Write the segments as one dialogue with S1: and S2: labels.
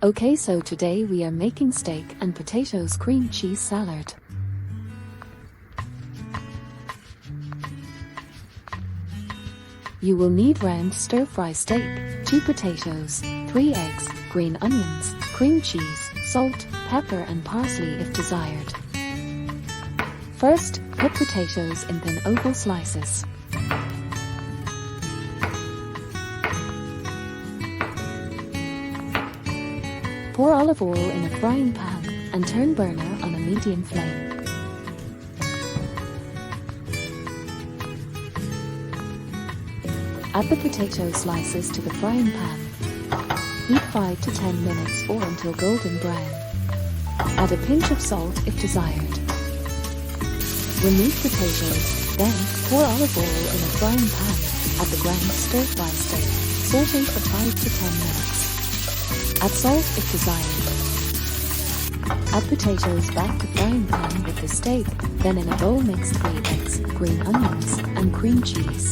S1: Okay, so today we are making steak and potatoes cream cheese salad. You will need round stir-fry steak, 2 potatoes, 3 eggs, green onions, cream cheese, salt, pepper and parsley if desired. First, cut potatoes in thin oval slices. Pour olive oil in a frying pan and turn burner on a medium flame. Add the potato slices to the frying pan. Heat 5 to 10 minutes or until golden brown. Add a pinch of salt if desired. Remove potatoes, then pour olive oil in a frying pan. Add the ground stir-fry steak. Saute for 5 to 10 minutes. Add salt if desired. Add potatoes back to frying pan with the steak, then in a bowl mix 3 eggs, green onions, and cream cheese.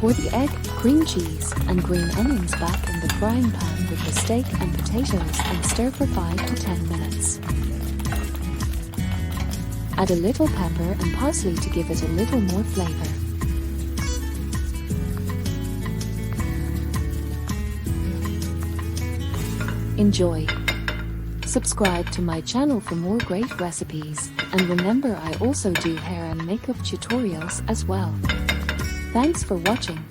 S1: Pour the egg, cream cheese, and green onions back in the frying pan with the steak and potatoes and stir for 5 to 10 minutes. Add a little pepper and parsley to give it a little more flavor. Enjoy! Subscribe to my channel for more great recipes, and remember I also do hair and makeup tutorials as well. Thanks for watching.